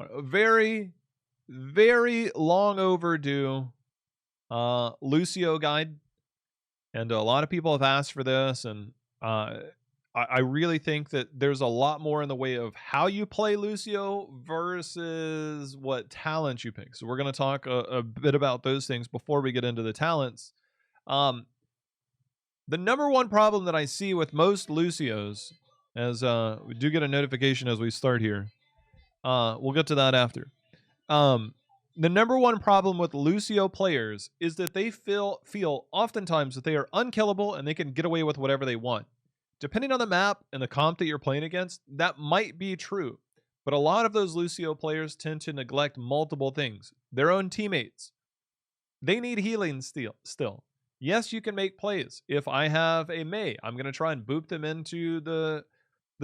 A very, very long overdue Lucio guide, and a lot of people have asked for this, and I really think that there's a lot more in the way of how you play Lucio versus what talent you pick. So we're going to talk a bit about those things before we get into the talents. The number one problem that I see with most Lucios, as we do get a notification as we start here, we'll get to that after. The number one problem with Lucio players is that they feel oftentimes that they are unkillable and they can get away with whatever they want. Depending on the map and the comp that you're playing against, that might be true. But a lot of those Lucio players tend to neglect multiple things. Their own teammates. They need healing still. Yes, you can make plays. If I have a Mei, I'm going to try and boop them into the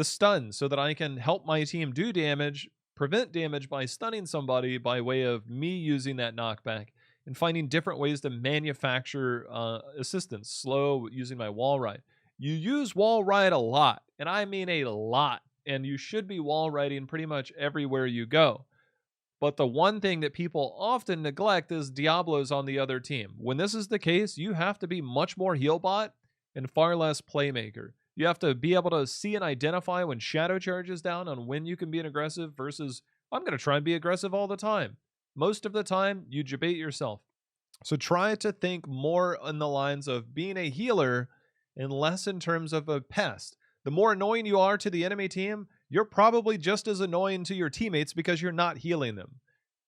stun so that I can help my team do damage, prevent damage by stunning somebody by way of me using that knockback and finding different ways to manufacture assistance. Slow, using my wall ride. You use wall ride a lot, and I mean a lot, and you should be wall riding pretty much everywhere you go. But the one thing that people often neglect is Diablos on the other team. When this is the case, you have to be much more heal bot and far less playmaker. You have to be able to see and identify when shadow charges down on when you can be an aggressive versus I'm going to try and be aggressive all the time. Most of the time, you debate yourself. So try to think more on the lines of being a healer and less in terms of a pest. The more annoying you are to the enemy team, you're probably just as annoying to your teammates because you're not healing them.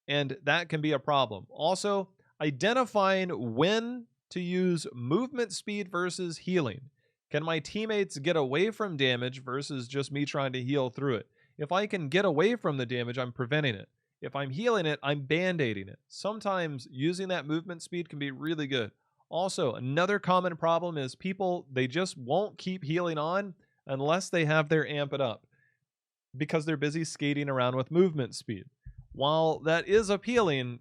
And that can be a problem. Also, identifying when to use movement speed versus healing. Can my teammates get away from damage versus just me trying to heal through it? If I can get away from the damage, I'm preventing it. If I'm healing it, I'm band-aiding it. Sometimes using that movement speed can be really good. Also, another common problem is people, they just won't keep healing on unless they have their amp it up because they're busy skating around with movement speed. While that is appealing,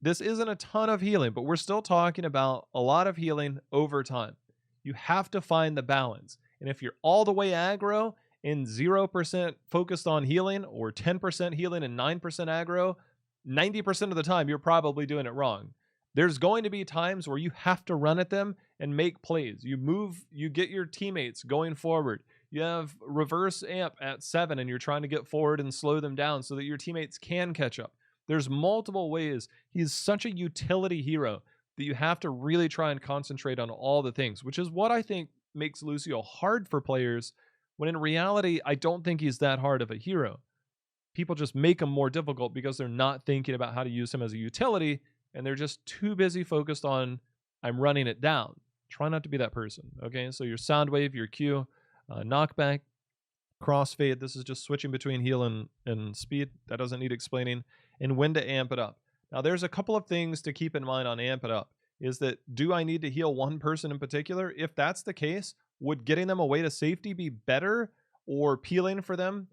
this isn't a ton of healing, but we're still talking about a lot of healing over time. You have to find the balance. And if you're all the way aggro and 0% focused on healing or 10% healing and 9% aggro, 90% of the time you're probably doing it wrong. There's going to be times where you have to run at them and make plays. You move, you get your teammates going forward. You have reverse amp at 7 and you're trying to get forward and slow them down so that your teammates can catch up. There's multiple ways. He's such a utility hero that you have to really try and concentrate on all the things, which is what I think makes Lucio hard for players, when in reality, I don't think he's that hard of a hero. People just make him more difficult because they're not thinking about how to use him as a utility, and they're just too busy focused on, I'm running it down. Try not to be that person, okay? So your sound wave, your Q, knockback, crossfade, this is just switching between heal and speed. That doesn't need explaining. And when to amp it up. Now, there's a couple of things to keep in mind on amp it up. Is that, do I need to heal one person in particular? If that's the case, would getting them away to safety be better or peeling for them?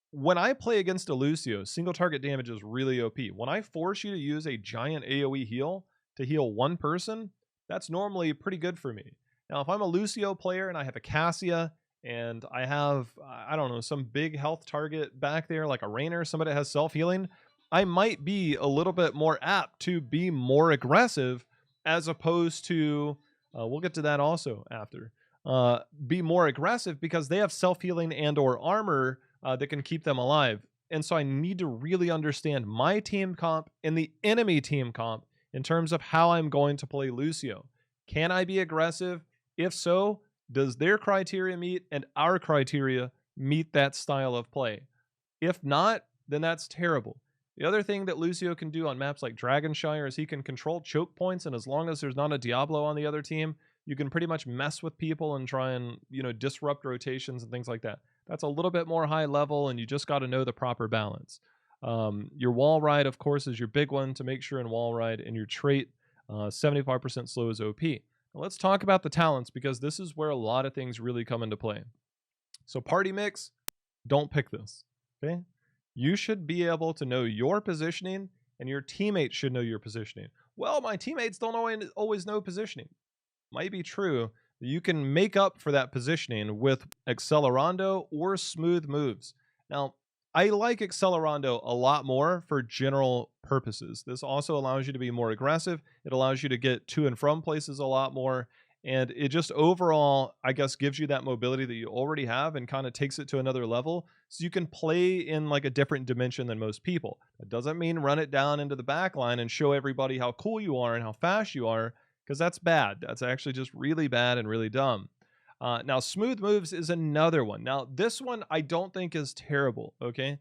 When I play against a Lucio, single target damage is really OP. When I force you to use a giant AoE heal to heal one person, that's normally pretty good for me. Now, if I'm a Lucio player and I have a Cassia and I have, I don't know, some big health target back there, like a Rainer, somebody that has self-healing, I might be a little bit more apt to be more aggressive as opposed to, we'll get to that also after, be more aggressive because they have self-healing and or armor that can keep them alive. And so I need to really understand my team comp and the enemy team comp in terms of how I'm going to play Lucio. Can I be aggressive? If so, does their criteria meet and our criteria meet that style of play? If not, then that's terrible. The other thing that Lucio can do on maps like Dragonshire is he can control choke points, and as long as there's not a Diablo on the other team, you can pretty much mess with people and try and, disrupt rotations and things like that. That's a little bit more high level, and you just got to know the proper balance. Your wall ride, of course, is your big one to make sure in wall ride, and your trait, 75% slow is OP. Now let's talk about the talents, because this is where a lot of things really come into play. So party mix, don't pick this, okay? You should be able to know your positioning, and your teammates should know your positioning. Well, my teammates don't always know positioning. Might be true. You can make up for that positioning with Accelerando or smooth moves. Now, I like Accelerando a lot more for general purposes. This also allows you to be more aggressive. It allows you to get to and from places a lot more. And it just overall, I guess, gives you that mobility that you already have and kind of takes it to another level. So you can play in like a different dimension than most people. That doesn't mean run it down into the back line and show everybody how cool you are and how fast you are, because that's bad. That's actually just really bad and really dumb. Now, smooth moves is another one. Now, this one I don't think is terrible, okay?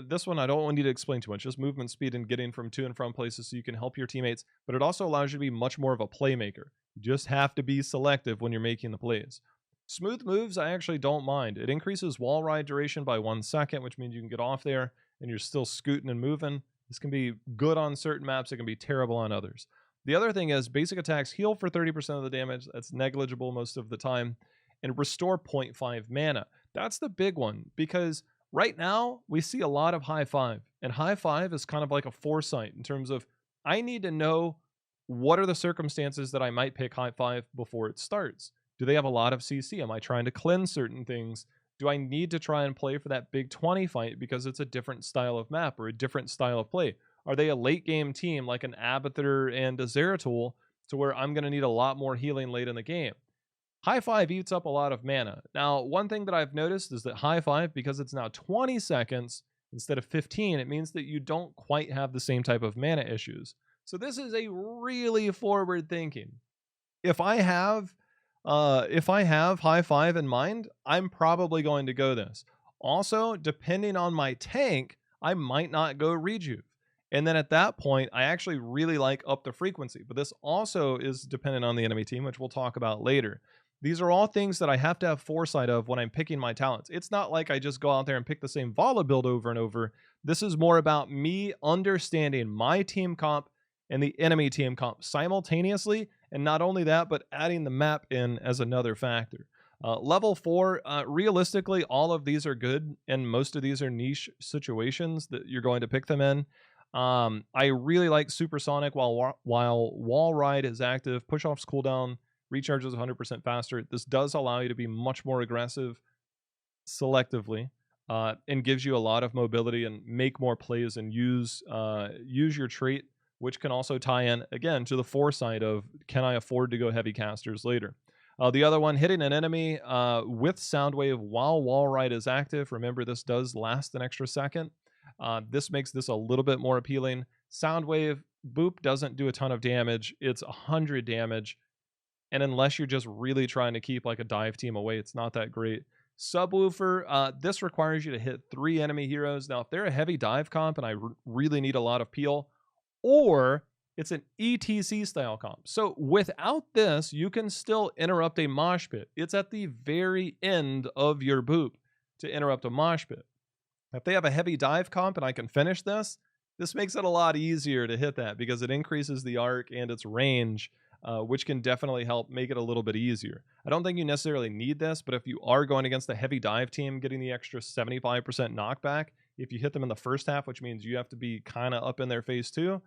This one I don't need to explain too much. Just movement speed and getting from to and from places so you can help your teammates, but it also allows you to be much more of a playmaker. You just have to be selective when you're making the plays. Smooth moves, I actually don't mind. It increases wall ride duration by 1 second, which means you can get off there and you're still scooting and moving. This can be good on certain maps. It can be terrible on others. The other thing is basic attacks heal for 30% of the damage. That's negligible most of the time. And restore 0.5 mana. That's the big one, because right now we see a lot of high five, and high five is kind of like a foresight in terms of I need to know what are the circumstances that I might pick high five before it starts. Do they have a lot of CC? Am I trying to cleanse certain things? Do I need to try and play for that big 20 fight because it's a different style of map or a different style of play? Are they a late game team like an Abathur and a Zeratul to where I'm going to need a lot more healing late in the game? High five eats up a lot of mana. Now, one thing that I've noticed is that high five, because it's now 20 seconds instead of 15, it means that you don't quite have the same type of mana issues. So this is a really forward thinking. If I have high five in mind, I'm probably going to go this. Also, depending on my tank, I might not go rejuve. And then at that point, I actually really like up the frequency. But this also is dependent on the enemy team, which we'll talk about later. These are all things that I have to have foresight of when I'm picking my talents. It's not like I just go out there and pick the same Vala build over and over. This is more about me understanding my team comp and the enemy team comp simultaneously. And not only that, but adding the map in as another factor. Level 4, realistically, all of these are good. And most of these are niche situations that you're going to pick them in. I really like Supersonic while Wall Ride is active. Push Off's cooldown recharges 100% faster. This does allow you to be much more aggressive selectively, and gives you a lot of mobility and make more plays and use your trait, which can also tie in again to the foresight of can I afford to go heavy casters later. The other one, hitting an enemy with Soundwave while Wall Ride is active. Remember, this does last an extra second. This makes this a little bit more appealing. Soundwave, boop, doesn't do a ton of damage. It's 100 damage. And unless you're just really trying to keep like a dive team away, it's not that great. Subwoofer, this requires you to hit 3 enemy heroes. Now, if they're a heavy dive comp and I really need a lot of peel, or it's an ETC style comp. So without this, you can still interrupt a mosh pit. It's at the very end of your boop to interrupt a mosh pit. If they have a heavy dive comp and I can finish this makes it a lot easier to hit that because it increases the arc and its range, which can definitely help make it a little bit easier. I don't think you necessarily need this, but if you are going against a heavy dive team, getting the extra 75% knockback, if you hit them in the first half, which means you have to be kind of up in their face too,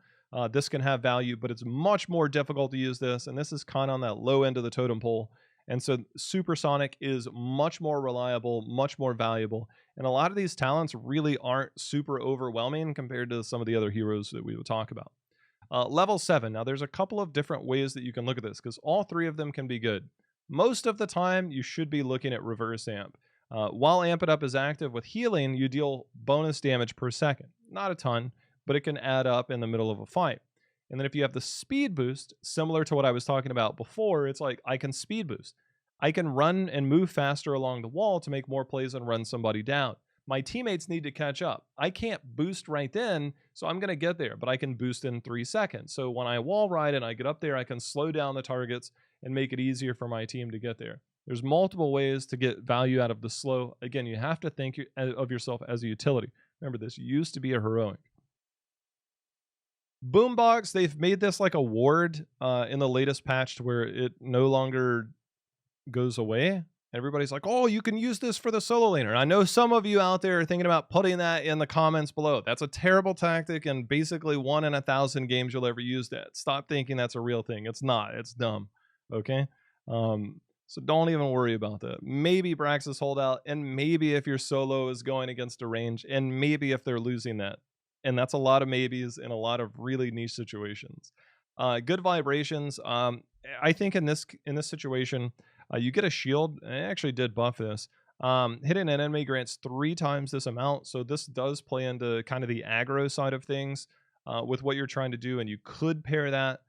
this can have value, but it's much more difficult to use this, and this is kind of on that low end of the totem pole. And so Supersonic is much more reliable, much more valuable, and a lot of these talents really aren't super overwhelming compared to some of the other heroes that we would talk about. Level 7. Now, there's a couple of different ways that you can look at this because all 3 of them can be good. Most of the time, you should be looking at reverse amp. While Amp It Up is active with healing, you deal bonus damage per second. Not a ton, but it can add up in the middle of a fight. And then if you have the speed boost, similar to what I was talking about before, it's like I can speed boost. I can run and move faster along the wall to make more plays and run somebody down. My teammates need to catch up. I can't boost right then, so I'm going to get there, but I can boost in 3 seconds. So when I wall ride and I get up there, I can slow down the targets and make it easier for my team to get there. There's multiple ways to get value out of the slow. Again, you have to think of yourself as a utility. Remember, this used to be a heroic. Boombox, they've made this like a ward in the latest patch to where it no longer goes away. Everybody's like, oh, you can use this for the solo laner. I know some of you out there are thinking about putting that in the comments below. That's a terrible tactic, and basically 1 in 1,000 games you'll ever use that. Stop thinking that's a real thing. It's not. It's dumb. Okay? So don't even worry about that. Maybe Brax's holdout, and maybe if your solo is going against a range, and maybe if they're losing that. And that's a lot of maybes in a lot of really niche situations. Good vibrations. I think in this situation, you get a shield. I actually did buff this. Hitting an enemy grants 3 times this amount, so this does play into kind of the aggro side of things with what you're trying to do, and you could pair that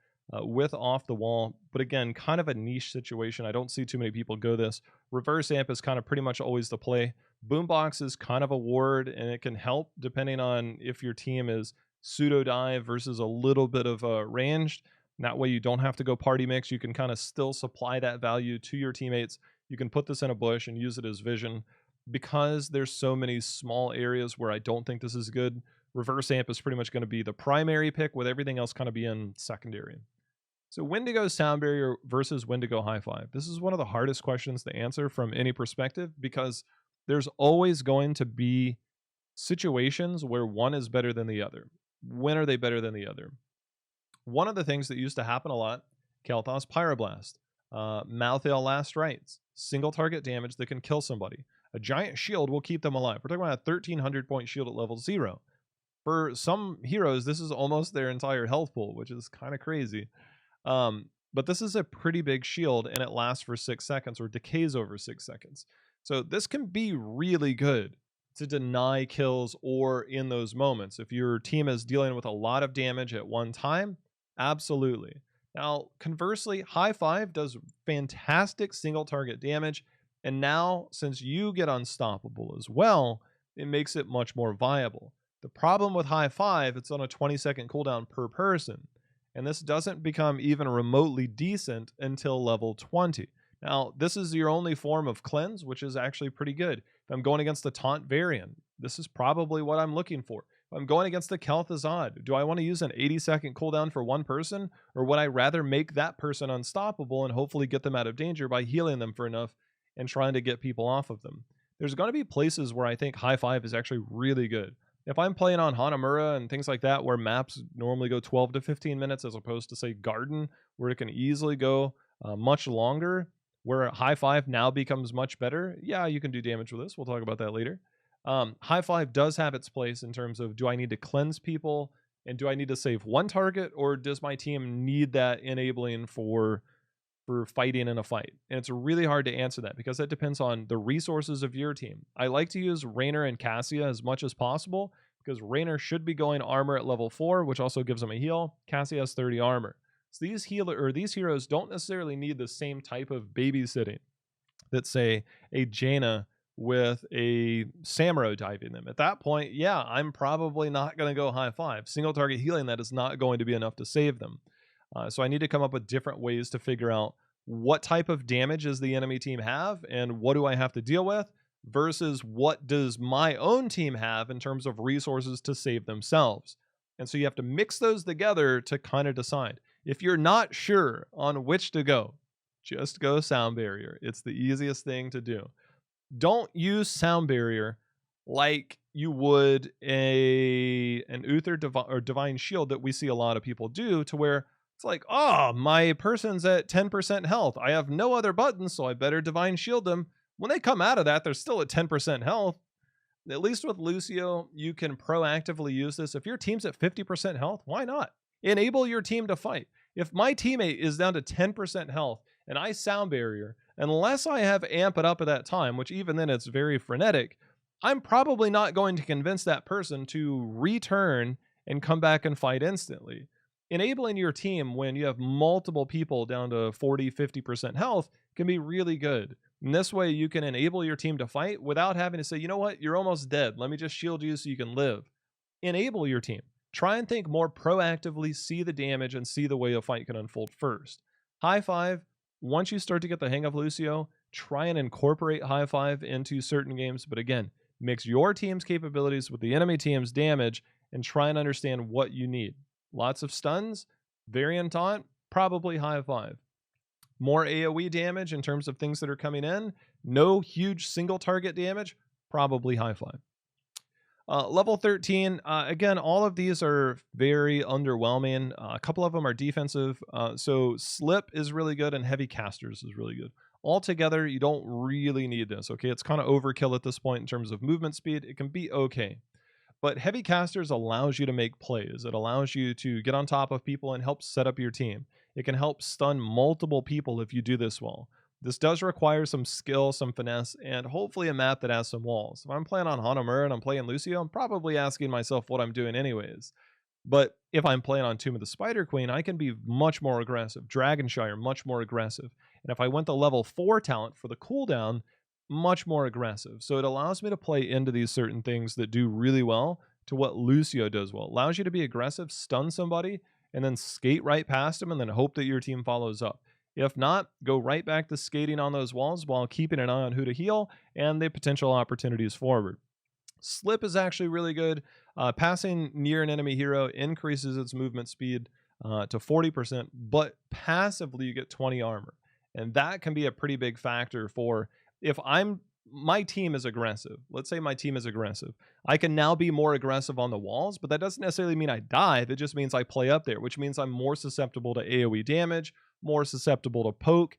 with off the wall, but again, kind of a niche situation. I don't see too many people go this. Reverse amp is kind of pretty much always the play. Boombox is kind of a ward, and it can help depending on if your team is pseudo dive versus a little bit of ranged. That way you don't have to go party mix. You can kind of still supply that value to your teammates. You can put this in a bush and use it as vision. Because there's so many small areas where I don't think this is good, reverse amp is pretty much going to be the primary pick, with everything else kind of being secondary. So when to go sound barrier versus when to go high five. This is one of the hardest questions to answer from any perspective, because there's always going to be situations where one is better than the other. When are they better than the other? One of the things that used to happen a lot, Kael'thas Pyroblast, Malthael Last Rites, single target damage that can kill somebody. A giant shield will keep them alive. We're talking about a 1300 point shield at level 0. For some heroes, this is almost their entire health pool, which is kind of crazy. But this is a pretty big shield, and it lasts for 6 seconds or decays over 6 seconds. So this can be really good to deny kills or in those moments. If your team is dealing with a lot of damage at one time, absolutely. Now, conversely, high five does fantastic single target damage. And now, since you get unstoppable as well, it makes it much more viable. The problem with high five, it's on a 20-second cooldown per person. And this doesn't become even remotely decent until level 20. Now, this is your only form of cleanse, which is actually pretty good. If I'm going against the Taunt variant, this is probably what I'm looking for. If I'm going against the Kel'Thuzad, do I want to use an 80-second cooldown for one person? Or would I rather make that person unstoppable and hopefully get them out of danger by healing them for enough and trying to get people off of them? There's going to be places where I think high five is actually really good. If I'm playing on Hanamura and things like that, where maps normally go 12 to 15 minutes, as opposed to, say, Garden, where it can easily go much longer, where high five now becomes much better, yeah, you can do damage with this. We'll talk about that later. High five does have its place in terms of, do I need to cleanse people, and do I need to save one target, or does my team need that enabling for fighting in a fight? And it's really hard to answer that, because that depends on the resources of your team. I like to use Raynor and Cassia as much as possible, because Raynor should be going armor at level 4, which also gives him a heal. Cassia has 30 armor. So these heroes don't necessarily need the same type of babysitting that, say, a Jaina with a Samuro diving them. At that point, yeah, I'm probably not going to go high five. Single target healing, that is not going to be enough to save them. So I need to come up with different ways to figure out what type of damage does the enemy team have, and what do I have to deal with, versus what does my own team have in terms of resources to save themselves. And so you have to mix those together to kind of decide. If you're not sure on which to go, just go sound barrier. It's the easiest thing to do. Don't use sound barrier like you would an Uther or Divine Shield that we see a lot of people do, to where it's like, oh, my person's at 10% health. I have no other buttons, so I better Divine Shield them. When they come out of that, they're still at 10% health. At least with Lucio, you can proactively use this. If your team's at 50% health, why not? Enable your team to fight. If my teammate is down to 10% health and I sound barrier, unless I have amp it up at that time, which even then it's very frenetic, I'm probably not going to convince that person to return and come back and fight instantly. Enabling your team when you have multiple people down to 40, 50% health can be really good. And this way you can enable your team to fight without having to say, you know what, you're almost dead. Let me just shield you so you can live. Enable your team. Try and think more proactively, see the damage, and see the way a fight can unfold first. High five, once you start to get the hang of Lucio, try and incorporate high five into certain games. But again, mix your team's capabilities with the enemy team's damage and try and understand what you need. Lots of stuns, variant taunt, probably high five. More AoE damage in terms of things that are coming in, no huge single target damage, probably high five. Level 13, again, all of these are very underwhelming. A couple of them are defensive. So Slip is really good and Heavy Casters is really good. Altogether, you don't really need this, okay? It's kind of overkill at this point in terms of movement speed. It can be okay. But heavy casters allows you to make plays. It allows you to get on top of people and help set up your team. It can help stun multiple people if you do this well. This does require some skill, some finesse, and hopefully a map that has some walls. If I'm playing on Hanamura and I'm playing Lucio, I'm probably asking myself what I'm doing anyways. But if I'm playing on Tomb of the Spider Queen, I can be much more aggressive. Dragonshire, much more aggressive. And if I went the level 4 talent for the cooldown, much more aggressive. So it allows me to play into these certain things that do really well to what Lucio does well. It allows you to be aggressive, stun somebody, and then skate right past them and then hope that your team follows up. If not, go right back to skating on those walls while keeping an eye on who to heal and the potential opportunities forward. Slip is actually really good. Passing near an enemy hero increases its movement speed to 40%, but passively you get 20 armor. And that can be a pretty big factor for if my team is aggressive. Let's say my team is aggressive. I can now be more aggressive on the walls, but that doesn't necessarily mean I dive. It just means I play up there, which means I'm more susceptible to AoE damage, more susceptible to poke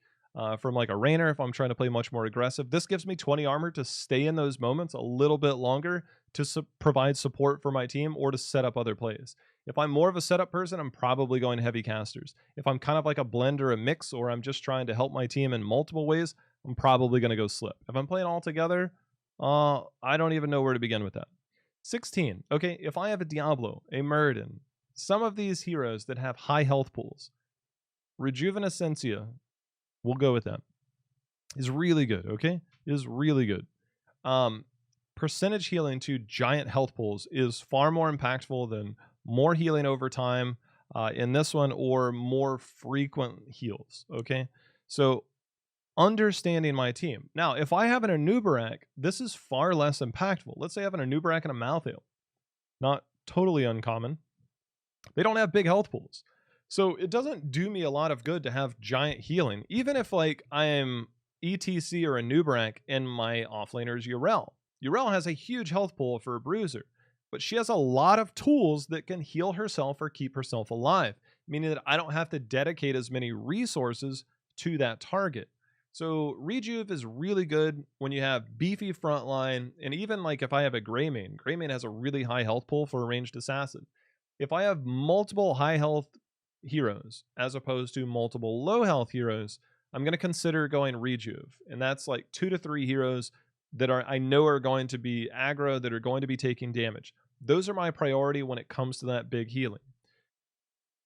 from like a Rainer if I'm trying to play much more aggressive. This gives me 20 armor to stay in those moments a little bit longer to provide support for my team or to set up other plays. If I'm more of a setup person, I'm probably going heavy casters. If I'm kind of like a blend or a mix, or I'm just trying to help my team in multiple ways, I'm probably going to go slip. If I'm playing all together, I don't even know where to begin with that. 16. Okay, if I have a Diablo, a Muradin, some of these heroes that have high health pools, Rejuvenescencia, we'll go with that, is really good, okay? Is really good. Percentage healing to giant health pools is far more impactful than more healing over time in this one or more frequent heals, okay? So understanding my team. Now, if I have an Anubarak, this is far less impactful. Let's say I have an Anubarak and a Malthael. Not totally uncommon. They don't have big health pools. So it doesn't do me a lot of good to have giant healing, even if like I am ETC or a Nubarak and my offlaner is Yrel. Yrel has a huge health pool for a bruiser, but she has a lot of tools that can heal herself or keep herself alive, meaning that I don't have to dedicate as many resources to that target. So Rejuve is really good when you have beefy frontline, and even like if I have a Greymane, Greymane has a really high health pool for a ranged assassin. If I have multiple high health heroes as opposed to multiple low health heroes, I'm going to consider going Rejuve, and that's like 2 to 3 heroes that I know are going to be aggro, that are going to be taking damage. Those are my priority when it comes to that big healing.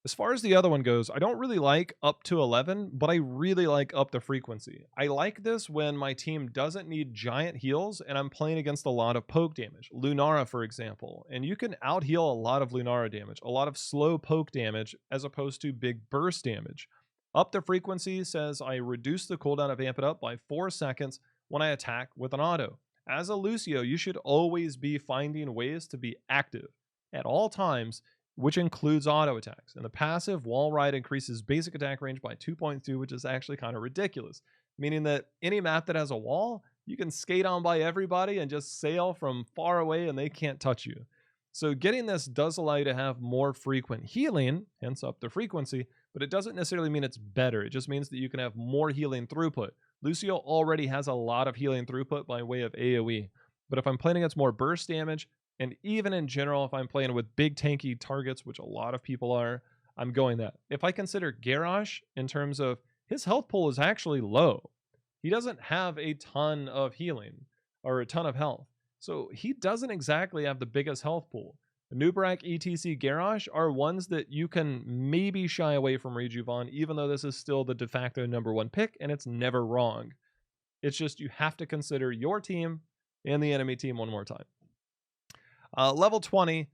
As far as the other one goes, I don't really like up to 11, but I really like up the frequency. I like this when my team doesn't need giant heals and I'm playing against a lot of poke damage. Lunara, for example, and you can out heal a lot of Lunara damage, a lot of slow poke damage as opposed to big burst damage. Up the frequency says I reduce the cooldown of Amp It Up by 4 seconds when I attack with an auto. As a Lucio, you should always be finding ways to be active at all times, which includes auto attacks. And the passive wall ride increases basic attack range by 2.2, which is actually kind of ridiculous, meaning that any map that has a wall, you can skate on by everybody and just sail from far away and they can't touch you. So getting this does allow you to have more frequent healing, hence up the frequency, but it doesn't necessarily mean it's better. It just means that you can have more healing throughput. Lucio already has a lot of healing throughput by way of AoE, but if I'm playing against more burst damage, and even in general, if I'm playing with big tanky targets, which a lot of people are, I'm going that. If I consider Garrosh in terms of his health pool is actually low. He doesn't have a ton of healing or a ton of health. So he doesn't exactly have the biggest health pool. Nubarak, ETC, Garrosh are ones that you can maybe shy away from Rejuve on, even though this is still the de facto #1 pick, and it's never wrong. It's just you have to consider your team and the enemy team one more time. Level 20,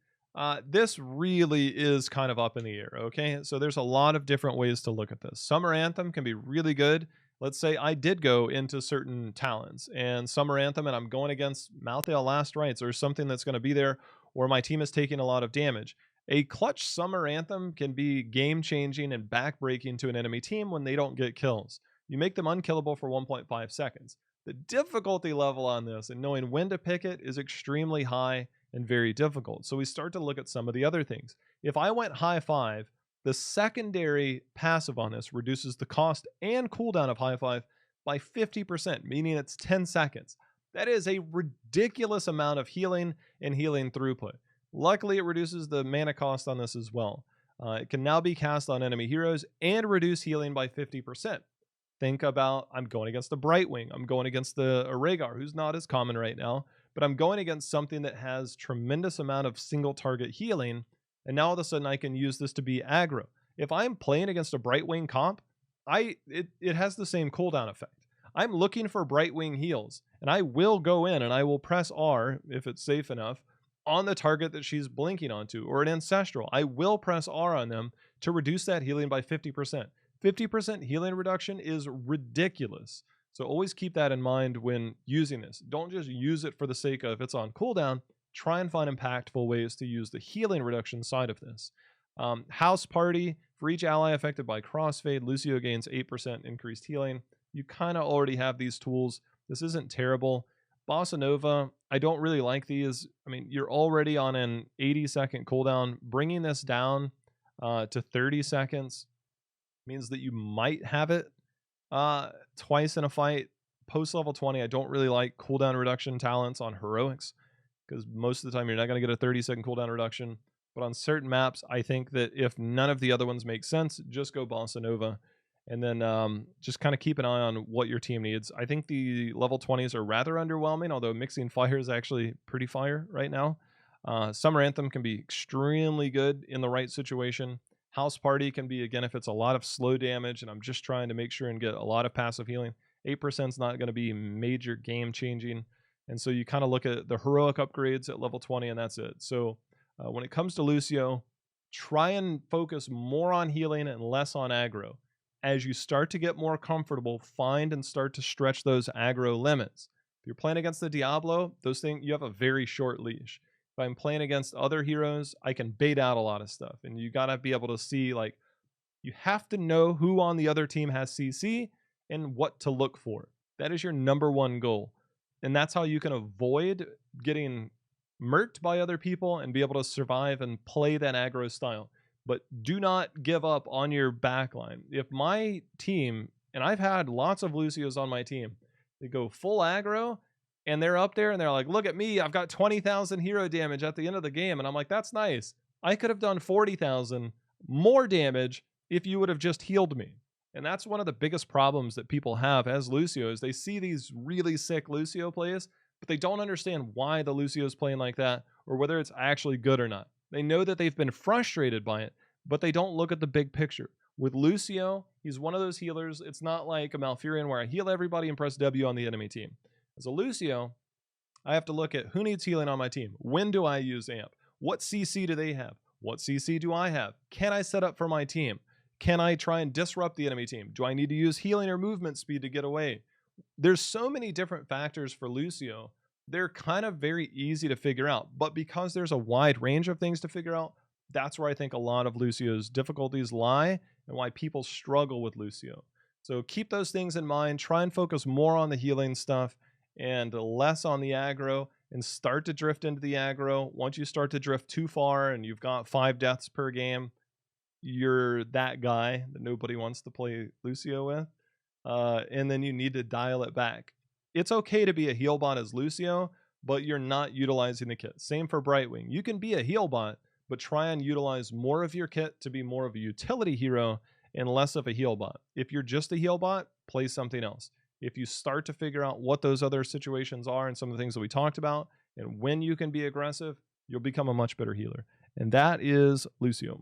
this really is kind of up in the air, okay? So there's a lot of different ways to look at this. Summer Anthem can be really good. Let's say I did go into certain talents and Summer Anthem and I'm going against Malthael Last Rites or something that's going to be there, or my team is taking a lot of damage. A clutch Summer Anthem can be game-changing and back-breaking to an enemy team when they don't get kills. You make them unkillable for 1.5 seconds. The difficulty level on this and knowing when to pick it is extremely high and very difficult. So we start to look at some of the other things. If I went high 5, the secondary passive on this reduces the cost and cooldown of high 5 by 50%, meaning it's 10 seconds. That is a ridiculous amount of healing and healing throughput. Luckily, it reduces the mana cost on this as well. It can now be cast on enemy heroes and reduce healing by 50%. Think about, I'm going against the Brightwing. I'm going against the Rhaegar, who's not as common right now, but I'm going against something that has tremendous amount of single target healing, and now all of a sudden I can use this to be aggro. If I'm playing against a Brightwing comp, it has the same cooldown effect. I'm looking for Brightwing heals, and I will go in and I will press R, if it's safe enough, on the target that she's blinking onto, or an Ancestral. I will press R on them to reduce that healing by 50%. 50% healing reduction is ridiculous. So always keep that in mind when using this. Don't just use it for the sake of it's on cooldown. Try and find impactful ways to use the healing reduction side of this. House Party, for each ally affected by crossfade, Lucio gains 8% increased healing. You kind of already have these tools. This isn't terrible. Bossa Nova, I don't really like these. I mean, you're already on an 80-second cooldown. Bringing this down to 30 seconds means that you might have it twice in a fight. Post level 20, I don't really like cooldown reduction talents on heroics, because most of the time you're not going to get a 30-second cooldown reduction. But on certain maps, I think that if none of the other ones make sense, just go Bossa Nova. And then just kind of keep an eye on what your team needs. I think the level 20s are rather underwhelming, although Mixing Fire is actually pretty fire right now. Summer Anthem can be extremely good in the right situation. House Party can be, again, if it's a lot of slow damage and I'm just trying to make sure and get a lot of passive healing. 8% is not going to be major game changing. And so you kind of look at the heroic upgrades at level 20 and that's it. So when it comes to Lucio, try and focus more on healing and less on aggro. As you start to get more comfortable, find and start to stretch those aggro limits. If you're playing against the Diablo, those things, you have a very short leash. If I'm playing against other heroes, I can bait out a lot of stuff. And you got to be able to see, like, you have to know who on the other team has CC and what to look for. That is your number one goal. And that's how you can avoid getting murked by other people and be able to survive and play that aggro style. But do not give up on your backline. If my team, and I've had lots of Lucios on my team, they go full aggro and they're up there and they're like, look at me, I've got 20,000 hero damage at the end of the game. And I'm like, that's nice. I could have done 40,000 more damage if you would have just healed me. And that's one of the biggest problems that people have as Lucio is they see these really sick Lucio plays, but they don't understand why the Lucio is playing like that or whether it's actually good or not. They know that they've been frustrated by it, but they don't look at the big picture. With Lucio, he's one of those healers. It's not like a Malfurion where I heal everybody and press W on the enemy team. As a Lucio, I have to look at who needs healing on my team. When do I use amp? What CC do they have? What CC do I have? Can I set up for my team? Can I try and disrupt the enemy team? Do I need to use healing or movement speed to get away? There's so many different factors for Lucio. They're kind of very easy to figure out, but because there's a wide range of things to figure out, that's where I think a lot of Lucio's difficulties lie and why people struggle with Lucio. So keep those things in mind. Try and focus more on the healing stuff and less on the aggro, and start to drift into the aggro. Once you start to drift too far and you've got 5 deaths per game, you're that guy that nobody wants to play Lucio with. And then you need to dial it back. It's okay to be a heal bot as Lucio, but you're not utilizing the kit. Same for Brightwing. You can be a heal bot, but try and utilize more of your kit to be more of a utility hero and less of a heal bot. If you're just a heal bot, play something else. If you start to figure out what those other situations are and some of the things that we talked about, and when you can be aggressive, you'll become a much better healer. And that is Lucio.